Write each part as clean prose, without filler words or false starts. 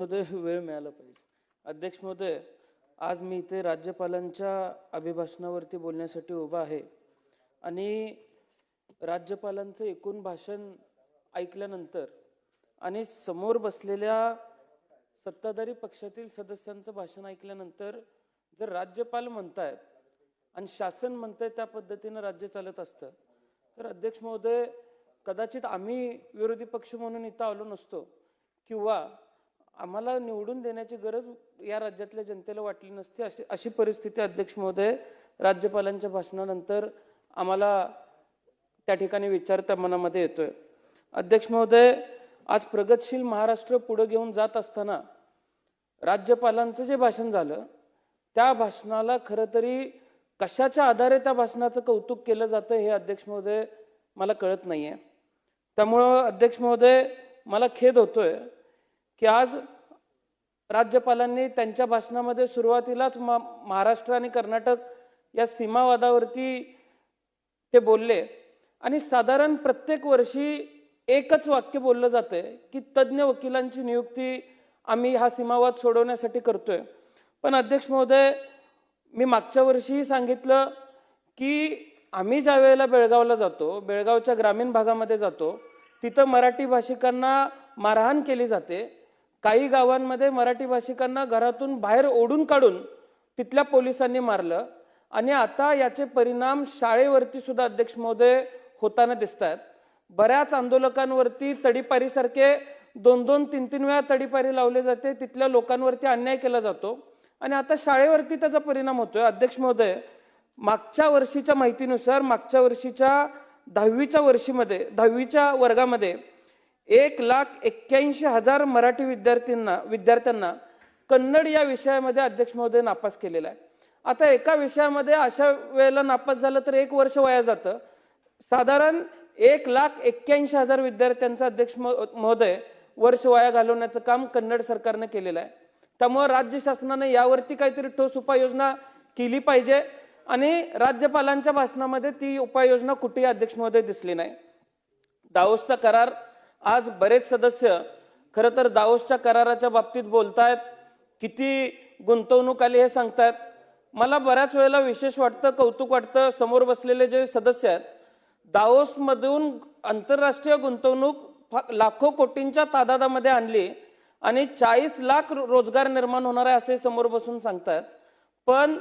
महोदय वेळ मिळाला पाहिजे. अध्यक्ष महोदय, आज मी इथे राज्यपालांच्या अभिभाषणावरती बोलण्यासाठी उभा आहे आणि राज्यपालांचं एकूण भाषण ऐकल्यानंतर आणि समोर बसलेल्या सत्ताधारी पक्षातील सदस्यांचं भाषण ऐकल्यानंतर जर राज्यपाल म्हणतायत आणि शासन म्हणतंय त्या पद्धतीनं राज्य चालत असतं तर अध्यक्ष महोदय कदाचित आम्ही विरोधी पक्ष म्हणून इथं आलो नसतो किंवा आम्हाला निवडून देण्याची गरज या राज्यातल्या जनतेला वाटली नसती. अशी परिस्थिती अध्यक्ष महोदय राज्यपालांच्या भाषणानंतर आम्हाला त्या ठिकाणी विचारता मनामध्ये येतोय. अध्यक्ष महोदय, आज प्रगतशील महाराष्ट्र पुढे घेऊन जात असताना राज्यपालांचं जे भाषण झालं त्या भाषणाला खरं तरी कशाच्या आधारे त्या भाषणाचं कौतुक केलं जातं हे अध्यक्ष महोदय मला कळत नाहीये. त्यामुळं अध्यक्ष महोदय मला खेद होतोय की आज राज्यपालांनी त्यांच्या भाषणामध्ये सुरुवातीलाच महाराष्ट्र आणि कर्नाटक या सीमावादावरती ते बोलले आणि साधारण प्रत्येक वर्षी एकच वाक्य बोललं जातंय की तज्ज्ञ वकिलांची नियुक्ती आम्ही हा सीमावाद सोडवण्यासाठी करतोय. पण अध्यक्ष महोदय, मी मागच्या वर्षीही सांगितलं की आम्ही ज्या वेळेला बेळगावला जातो, बेळगावच्या ग्रामीण भागामध्ये जातो, तिथं मराठी भाषिकांना मारहाण केली जाते. काही गावांमध्ये मराठी भाषिकांना घरातून बाहेर ओढून काढून तिथल्या पोलिसांनी मारलं आणि आता याचे परिणाम शाळेवरती सुद्धा अध्यक्ष महोदय होताना दिसत आहेत. बऱ्याच आंदोलकांवरती तडीपारीसारखे 2-2, 3-3 वेळा तडीपारी लावले जाते, तिथल्या लोकांवरती अन्याय केला जातो आणि आता शाळेवरती त्याचा परिणाम होतोय. अध्यक्ष महोदय, मागच्या वर्षीच्या माहितीनुसार मागच्या वर्षीच्या 10वीच्या वर्गामध्ये 1,81,000 मराठी विद्यार्थ्यांना कन्नड या विषयामध्ये अध्यक्ष महोदय नापास केलेला आहे. आता एका विषयामध्ये अशा वेळेला नापास झालं तर 1 वर्ष वाया जातं. साधारण 1,81,000 विद्यार्थ्यांचं अध्यक्ष महोदय वर्ष वाया घालवण्याचं काम कन्नड सरकारने केलेलं आहे. त्यामुळे राज्य शासनाने यावरती काहीतरी ठोस उपाययोजना केली पाहिजे आणि राज्यपालांच्या भाषणामध्ये ती उपाययोजना कुठेही अध्यक्ष महोदय दिसली नाही. दावोसचा करार, आज बरेच सदस्य खरं तर दावोसच्या कराराच्या बाबतीत बोलतायत, किती गुंतवणूक आली हे सांगतायत. मला बऱ्याच वेळेला विशेष वाटतं, कौतुक वाटतं, समोर बसलेले जे सदस्य आहेत दावोसमधून आंतरराष्ट्रीय गुंतवणूक लाखो कोटींच्या तादादामध्ये आणली आणि 40 लाख रोजगार निर्माण होणार आहे असे समोर बसून सांगतायत. पण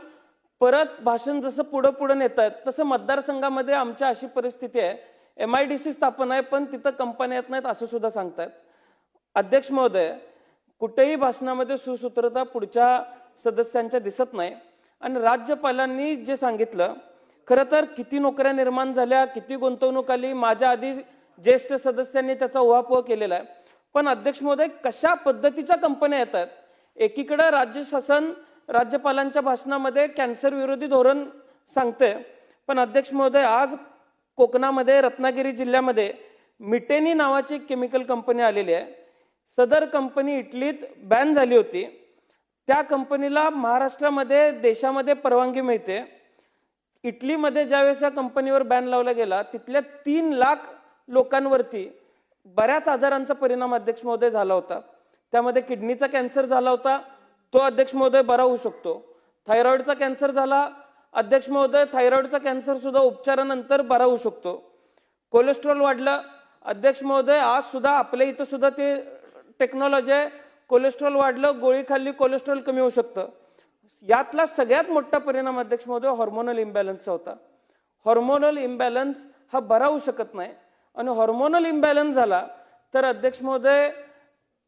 परत भाषण जसं पुढं पुढं नेत आहेत तसं मतदारसंघामध्ये आमच्या अशी परिस्थिती आहे, MIDC स्थापन आहे पण तिथं कंपन्या येत नाहीत असं सुद्धा सांगतायत. अध्यक्ष महोदय, कुठेही भाषणामध्ये सुसूत्रता पुढच्या सदस्यांच्या दिसत नाही आणि राज्यपालांनी जे सांगितलं, खरं तर किती नोकऱ्या निर्माण झाल्या, किती गुंतवणूक आली, माझ्या आधी ज्येष्ठ सदस्यांनी त्याचा उहापोह केलेला आहे. पण अध्यक्ष महोदय, कशा पद्धतीच्या कंपन्या येतात? एकीकडे राज्य शासन राज्यपालांच्या भाषणामध्ये कॅन्सर विरोधी धोरण सांगते, पण अध्यक्ष महोदय आज कोकणामध्ये रत्नागिरी जिल्ह्यामध्ये मिटेनी नावाची एक केमिकल कंपनी आलेली आहे. सदर कंपनी इटलीत बॅन झाली होती. त्या कंपनीला महाराष्ट्रामध्ये देशामध्ये परवानगी मिळते. इटलीमध्ये ज्यावेळेस या कंपनीवर बॅन लावला गेला तिथल्या 3 लाख लोकांवरती बऱ्याच आजारांचा परिणाम अध्यक्ष महोदय झाला होता. त्यामध्ये किडनीचा कॅन्सर झाला होता, तो अध्यक्ष महोदय बरा होऊ शकतो. थायरॉइडचा कॅन्सर झाला, अध्यक्ष महोदय थायरॉइडचा कॅन्सर सुद्धा उपचारानंतर बरा होऊ शकतो. कोलेस्ट्रॉल वाढलं, अध्यक्ष महोदय आज सुद्धा आपल्या इथं सुद्धा ते टेक्नॉलॉजी आहे, कोलेस्ट्रॉल वाढलं, गोळी खाल्ली, कोलेस्ट्रॉल कमी होऊ शकतं. यातला सगळ्यात मोठा परिणाम अध्यक्ष महोदय हॉर्मोनल इम्बॅलन्सचा होता. हॉर्मोनल इम्बॅलन्स हा बरा होऊ शकत नाही आणि हॉर्मोनल इम्बॅलन्स झाला तर अध्यक्ष महोदय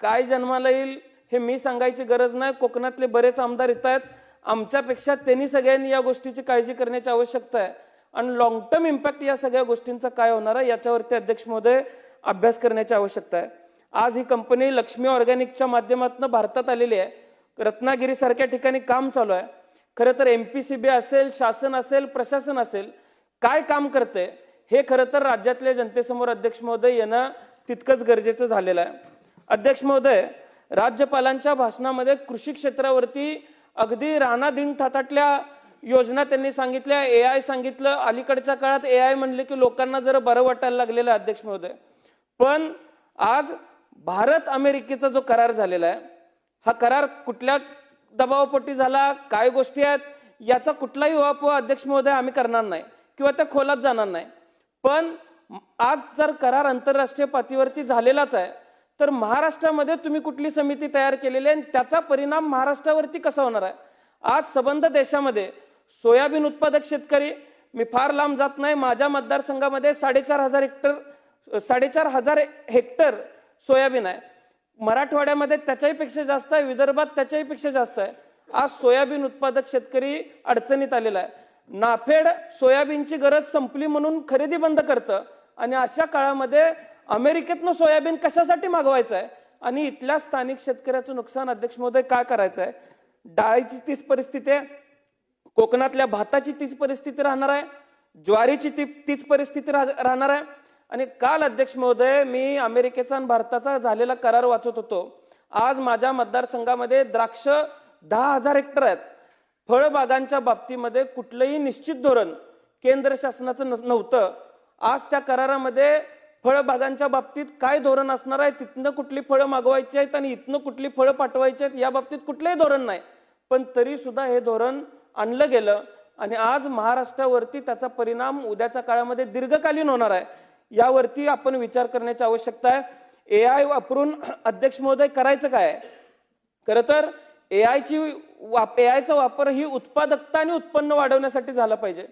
काय जन्माला येईल हे मी सांगायची गरज नाही. कोकणातले बरेच आमदार येत आहेत, आमच्यापेक्षा त्यांनी सगळ्यांनी या गोष्टीची काळजी करण्याची आवश्यकता आहे आणि लॉंग टर्म इम्पॅक्ट या सगळ्या गोष्टींचा काय होणार आहे याच्यावरती अध्यक्ष महोदय अभ्यास करण्याची आवश्यकता आहे. आज ही कंपनी लक्ष्मी ऑर्गॅनिकच्या माध्यमातून भारतात आलेली आहे. रत्नागिरी सारख्या ठिकाणी काम चालू आहे. खरं तर MPCB असेल, शासन असेल, प्रशासन असेल, काय काम करते हे खरं तर राज्यातल्या जनतेसमोर अध्यक्ष महोदय येणं तितकंच गरजेचं झालेलं आहे. अध्यक्ष महोदय, राज्यपालांच्या भाषणामध्ये कृषी क्षेत्रावरती अगदी राणादिन थाटातल्या योजना त्यांनी सांगितल्या, AI सांगितलं. अलीकडच्या काळात AI म्हणले की लोकांना जरा बरं वाटायला लागलेलं आहे अध्यक्ष महोदय. पण आज भारत अमेरिकेचा जो करार झालेला आहे हा करार कुठल्या दबावापोटी झाला, काय गोष्टी आहेत, याचा कुठलाही उहापोह अध्यक्ष महोदय आम्ही करणार नाही किंवा त्या खोलात जाणार नाही. पण आज जर करार आंतरराष्ट्रीय पातळीवरती झालेलाच आहे, तर महाराष्ट्रामध्ये तुम्ही कुठली समिती तयार केलेली आहे आणि त्याचा परिणाम महाराष्ट्रावरती कसा होणार आहे? आज संबंध देशामध्ये सोयाबीन उत्पादक शेतकरी, मी फार लांब जात नाही, माझ्या मतदारसंघामध्ये 4,500 हेक्टर सोयाबीन आहे. मराठवाड्यामध्ये त्याच्याही पेक्षा जास्त आहे, विदर्भात त्याच्याही पेक्षा जास्त आहे. आज सोयाबीन उत्पादक शेतकरी अडचणीत आलेला आहे. नाफेड सोयाबीनची गरज संपली म्हणून खरेदी बंद करतं आणि अशा काळामध्ये अमेरिकेतनं सोयाबीन कशासाठी मागवायचं आहे आणि इथल्या स्थानिक शेतकऱ्याचं नुकसान अध्यक्ष महोदय काय करायचं आहे? डाळीची तीच परिस्थिती आहे, कोकणातल्या भाताची तीच परिस्थिती राहणार आहे, ज्वारीची तीच परिस्थिती राहणार आहे. आणि काल अध्यक्ष महोदय मी अमेरिकेचा आणि भारताचा झालेला करार वाचत होतो. आज माझ्या मतदारसंघामध्ये द्राक्ष 10,000 हेक्टर आहेत. फळबागांच्या बाबतीमध्ये कुठलंही निश्चित धोरण केंद्र शासनाचं नव्हतं. आज त्या करारामध्ये फळबागांच्या बाबतीत काय धोरण असणार आहे, तिथनं कुठली फळं मागवायची आहेत आणि इथनं कुठली फळं पाठवायची आहेत, या बाबतीत कुठलंही धोरण नाही. पण तरी सुद्धा हे धोरण आणलं गेलं आणि आज महाराष्ट्रावरती त्याचा परिणाम उद्याच्या काळामध्ये दीर्घकालीन होणार आहे. यावरती आपण विचार करण्याची आवश्यकता आहे. AI वापरून अध्यक्ष महोदय करायचं काय? खरं तर AIचा वापर ही उत्पादकता आणि उत्पन्न वाढवण्यासाठी झाला पाहिजे.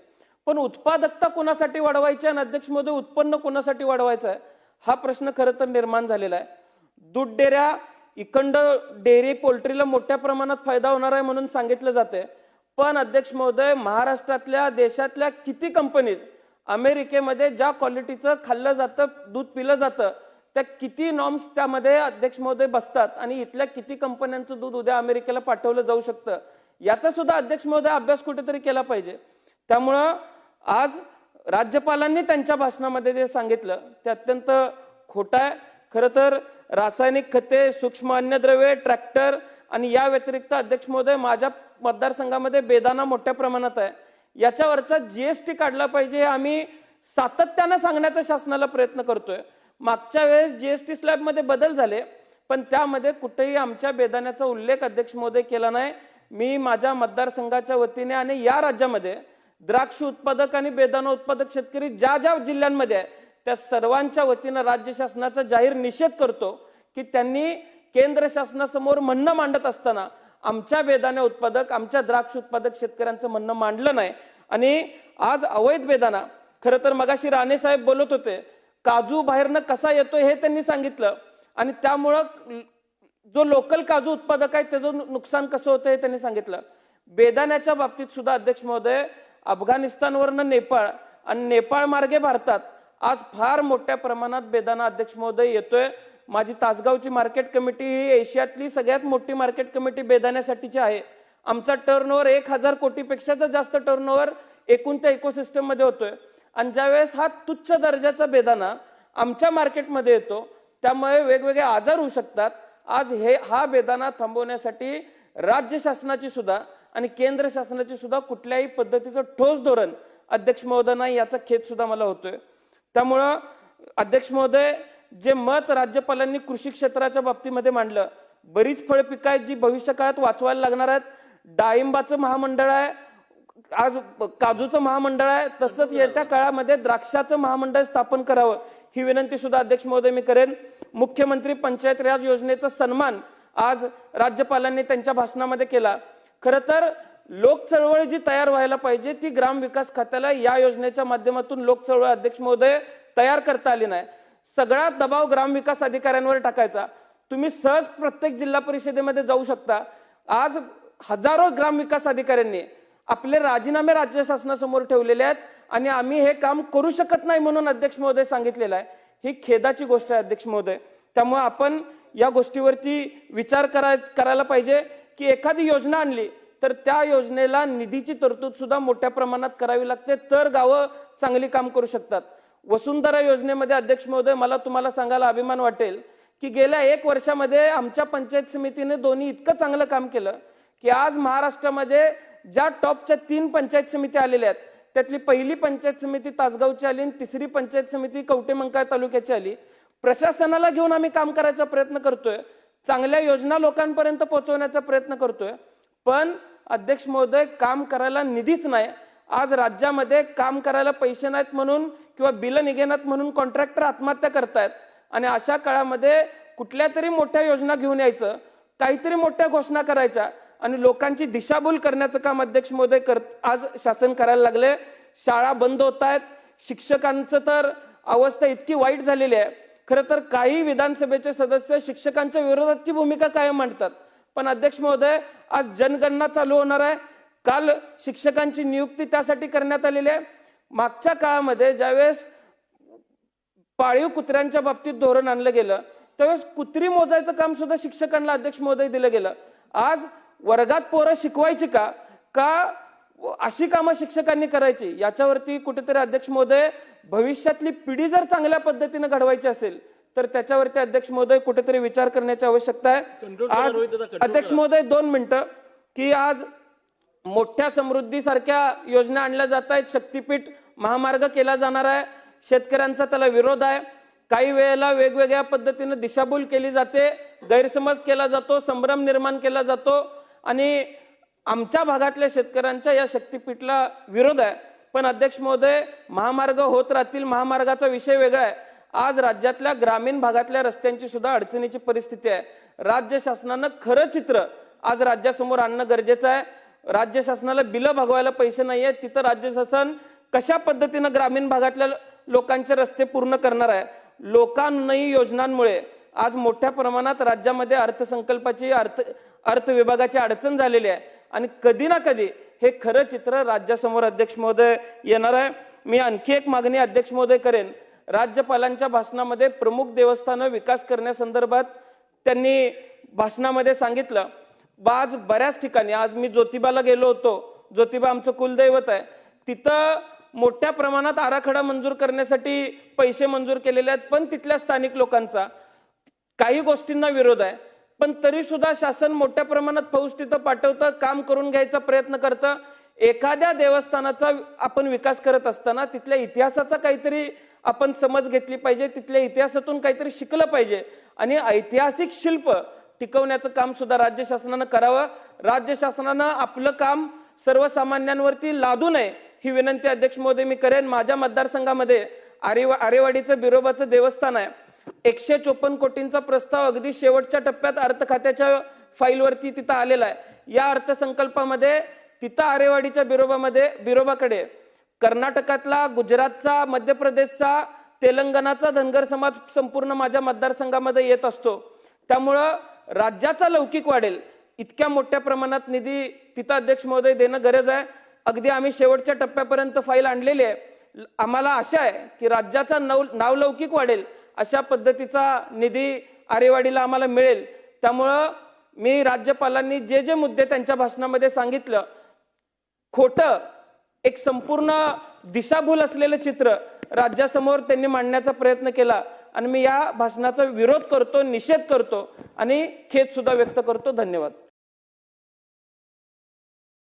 पण उत्पादकता कोणासाठी वाढवायची आणि अध्यक्ष महोदय उत्पन्न कोणासाठी वाढवायचं आहे, हा प्रश्न खरं तर निर्माण झालेला आहे. दूध डेऱ्या, इखंड डेअरी पोल्ट्रीला मोठ्या प्रमाणात फायदा होणार आहे म्हणून सांगितलं जाते. पण अध्यक्ष महोदय, महाराष्ट्रातल्या देशातल्या किती कंपनीज अमेरिकेमध्ये ज्या क्वालिटीचं खाल्लं जातं, दूध पिलं जातं, त्या किती नॉर्म्स त्यामध्ये अध्यक्ष महोदय बसतात आणि इथल्या किती कंपन्यांचं दूध उद्या अमेरिकेला पाठवलं जाऊ शकतं, याचा सुद्धा अध्यक्ष महोदय अभ्यास कुठेतरी केला पाहिजे. त्यामुळं आज राज्यपालांनी त्यांच्या भाषणामध्ये जे सांगितलं ते अत्यंत खोटं आहे. खरं तर रासायनिक खते, सूक्ष्म अन्नद्रव्ये, ट्रॅक्टर आणि या व्यतिरिक्त अध्यक्ष महोदय माझ्या मतदारसंघामध्ये बेदाणा मोठ्या प्रमाणात आहे. याच्यावरचा GST काढला पाहिजे हे आम्ही सातत्यानं सांगण्याचा शासनाला प्रयत्न करतोय. मागच्या वेळेस GST स्लॅबमध्ये बदल झाले, पण त्यामध्ये कुठेही आमच्या बेदाण्याचा उल्लेख अध्यक्ष महोदय केला नाही. मी माझ्या मतदारसंघाच्या वतीने आणि या राज्यामध्ये द्राक्ष उत्पादक आणि बेदाणा उत्पादक शेतकरी ज्या ज्या जिल्ह्यांमध्ये आहे त्या सर्वांच्या वतीनं राज्य शासनाचा जाहीर निषेध करतो की त्यांनी केंद्र शासनासमोर म्हणणं मांडत असताना आमच्या बेदाणा उत्पादक, आमच्या द्राक्ष उत्पादक शेतकऱ्यांचं म्हणणं मांडलं नाही. आणि आज अवैध बेदाणा, खरं तर मगाशी राणे साहेब बोलत होते, काजू बाहेरनं कसा येतोय हे त्यांनी सांगितलं आणि त्यामुळं जो लोकल काजू उत्पादक आहे त्याचं नुकसान कसं होतं हे त्यांनी सांगितलं. बेदाण्याच्या बाबतीत सुद्धा अध्यक्ष महोदय, अफगाणिस्तानवरनं नेपाळ आणि नेपाळ मार्गे भारतात आज फार मोठ्या प्रमाणात बेदाणा अध्यक्ष महोदय येतोय. माझी तासगावची मार्केट कमिटी ही एशियातली सगळ्यात मोठी मार्केट कमिटी बेदाण्यासाठीची आहे. आमचा टर्नओव्हर 1,000 कोटीपेक्षा जास्त टर्नओव्हर एकूण त्या इकोसिस्टम मध्ये होतोय. आणि ज्यावेळेस हा तुच्छ दर्जाचा बेदाणा आमच्या मार्केटमध्ये येतो त्यामुळे वेगवेगळे आजार होऊ शकतात. आज हा बेदाणा थांबवण्यासाठी राज्य शासनाची सुद्धा आणि केंद्र शासनाची सुद्धा कुठल्याही पद्धतीचं ठोस धोरण अध्यक्ष महोदय नाही, याचा खेद सुद्धा मला होतोय. त्यामुळं अध्यक्ष महोदय, जे मत राज्यपालांनी कृषी क्षेत्राच्या बाबतीमध्ये मांडलं, बरीच फळ पिकं आहेत जी भविष्य काळात वाचवायला लागणार आहेत. डाळिंबाचं महामंडळ आहे, आज काजूचं महामंडळ आहे, तसंच येत्या काळामध्ये द्राक्षाचं महामंडळ स्थापन करावं ही विनंती सुद्धा अध्यक्ष महोदय मी करेन. मुख्यमंत्री पंचायत राज योजनेचा सन्मान आज राज्यपालांनी त्यांच्या भाषणामध्ये केला. खरं तर लोक चळवळ जी तयार व्हायला पाहिजे ती ग्रामविकास खात्याला या योजनेच्या माध्यमातून लोक चळवळ अध्यक्ष महोदय तयार करता आली नाही. सगळा दबाव ग्रामविकास अधिकाऱ्यांवर टाकायचा. तुम्ही सहज प्रत्येक जिल्हा परिषदेमध्ये जाऊ शकता. आज हजारो ग्रामविकास अधिकाऱ्यांनी आपले राजीनामे राज्य शासनासमोर ठेवलेले आहेत आणि आम्ही हे काम करू शकत नाही म्हणून अध्यक्ष महोदय सांगितलेलं आहे. ही खेदाची गोष्ट आहे अध्यक्ष महोदय. त्यामुळे आपण या गोष्टीवरती विचार करायला पाहिजे की एखादी योजना आणली तर त्या योजनेला निधीची तरतूद सुद्धा मोठ्या प्रमाणात करावी लागते, तर गावं चांगली काम करू शकतात. वसुंधरा योजनेमध्ये अध्यक्ष महोदय, मला तुम्हाला सांगायला अभिमान वाटेल की गेल्या 1 वर्षामध्ये आमच्या पंचायत समितीने दोन्ही इतकं चांगलं काम केलं की आज महाराष्ट्रामध्ये ज्या टॉपच्या 3 पंचायत समिती आलेल्या आहेत त्यातली पहिली पंचायत समिती तासगावची आली आणि तिसरी पंचायत समिती कवठेमंकाळ तालुक्याची आली. प्रशासनाला घेऊन आम्ही काम करायचा प्रयत्न करतोय. चांगल्या योजना लोकांपर्यंत पोहोचवण्याचा प्रयत्न करतोय, पण अध्यक्ष महोदय काम करायला निधीच नाही। आज राज्यामध्ये काम करायला पैसे नाहीत म्हणून किंवा बिल निघेनात म्हणून कॉन्ट्रॅक्टर आत्महत्या करतायत आणि अशा काळामध्ये कुठल्या तरी मोठ्या योजना घेऊन यायचं, काहीतरी मोठ्या घोषणा करायच्या आणि लोकांची दिशाभूल करण्याचं काम अध्यक्ष महोदय आज शासन करायला लागले। शाळा बंद होत आहेत, शिक्षकांचं तर अवस्था इतकी वाईट झालेली आहे। खरं तर काही विधानसभेचे सदस्य शिक्षकांच्या विरोधाची भूमिका कायम मांडतात, पण अध्यक्ष महोदय आज जनगणना चालू होणार आहे। काल शिक्षकांची नियुक्ती त्यासाठी करण्यात आलेली आहे। मागच्या काळामध्ये ज्यावेळेस पाळीव कुत्र्यांच्या बाबतीत धोरण आणलं गेलं त्यावेळेस कुत्री मोजायचं काम सुद्धा शिक्षकांना अध्यक्ष महोदय दिलं गेलं। आज वर्गात पोरं शिकवायची का अशी कामं शिक्षकांनी करायची, याच्यावरती कुठेतरी अध्यक्ष महोदय भविष्यातली पिढी जर चांगल्या पद्धतीने घडवायची असेल तर त्याच्यावरती अध्यक्ष महोदय कुठेतरी विचार करण्याची आवश्यकता आहे। आज अध्यक्ष महोदय 2 मिनिटं की आज मोठ्या समृद्धी सारख्या योजना आणल्या जात आहेत, शक्तीपीठ महामार्ग केला जाणार आहे, शेतकऱ्यांचा त्याला विरोध आहे। काही वेळेला वेगवेगळ्या पद्धतीने दिशाभूल केली जाते, गैरसमज केला जातो, संभ्रम निर्माण केला जातो आणि आमच्या भागातल्या शेतकऱ्यांच्या या शक्तीपीठला विरोध आहे। पण अध्यक्ष महोदय महामार्ग होत राहतील, महामार्गाचा विषय वेगळा आहे। आज राज्यातल्या ग्रामीण भागातल्या रस्त्यांची सुद्धा अडचणीची परिस्थिती आहे। राज्य शासनानं खरं चित्र आज राज्यासमोर आणणं गरजेचं आहे। राज्य शासनाला बिलं भागवायला पैसे नाही आहेत, तिथं राज्य शासन कशा पद्धतीनं ग्रामीण भागातल्या लोकांचे रस्ते पूर्ण करणार आहे। लोकांनी योजनांमुळे आज मोठ्या प्रमाणात राज्यामध्ये अर्थसंकल्पाची अर्थ विभागाची अडचण झालेली आहे आणि कधी ना कधी हे खरं चित्र राज्यासमोर अध्यक्ष महोदय येणार आहे। मी आणखी एक मागणी अध्यक्ष महोदय करेन, राज्यपालांच्या भाषणामध्ये प्रमुख देवस्थानं विकास करण्यासंदर्भात त्यांनी भाषणामध्ये सांगितलं। आज बऱ्याच ठिकाणी, आज मी ज्योतिबाला गेलो होतो, ज्योतिबा आमचं कुलदैवत आहे, तिथं मोठ्या प्रमाणात आराखडा मंजूर करण्यासाठी पैसे मंजूर केलेले आहेत, पण तिथल्या स्थानिक लोकांचा काही गोष्टींना विरोध आहे। पण तरी सुद्धा शासन मोठ्या प्रमाणात फौज तिथं पाठवतं, काम करून घ्यायचा प्रयत्न करतं। एखाद्या देवस्थानाचा आपण विकास करत असताना तिथल्या इतिहासाचा काहीतरी आपण समज घेतली पाहिजे, तिथल्या इतिहासातून काहीतरी शिकलं पाहिजे आणि ऐतिहासिक शिल्प टिकवण्याचं काम सुद्धा राज्य शासनानं करावं। राज्य शासनानं आपलं काम सर्वसामान्यांवरती लादू नये ही विनंती अध्यक्ष महोदय मी करेन। माझ्या मतदारसंघामध्ये आरेवाडीचं बिरोबाचं देवस्थान आहे, 154 कोटींचा प्रस्ताव अगदी शेवटच्या टप्प्यात अर्थ खात्याच्या फाईलवरती तिथं आलेला आहे। या अर्थसंकल्पामध्ये तिथं आरेवाडीच्या बिरोबाकडे कर्नाटकातला, गुजरातचा, मध्य प्रदेशचा, तेलंगणाचा धनगर समाज संपूर्ण माझ्या मतदारसंघामध्ये येत असतो, त्यामुळं राज्याचा लौकिक वाढेल इतक्या मोठ्या प्रमाणात निधी तिथं अध्यक्ष महोदय देणं गरज आहे। अगदी आम्ही शेवटच्या टप्प्यापर्यंत फाईल आणलेली आहे। आम्हाला आशा आहे की राज्याचा नावलौकिक वाढेल अशा पद्धतीचा निधी आरेवाडीला आम्हाला मिळेल। त्यामुळं मी राज्यपालांनी जे जे मुद्दे त्यांच्या भाषणामध्ये सांगितलं, खोटं एक संपूर्ण दिशाभूल असलेलं चित्र राज्यासमोर त्यांनी मांडण्याचा प्रयत्न केला आणि मी या भाषणाचा विरोध करतो, निषेध करतो आणि खेद सुद्धा व्यक्त करतो। धन्यवाद।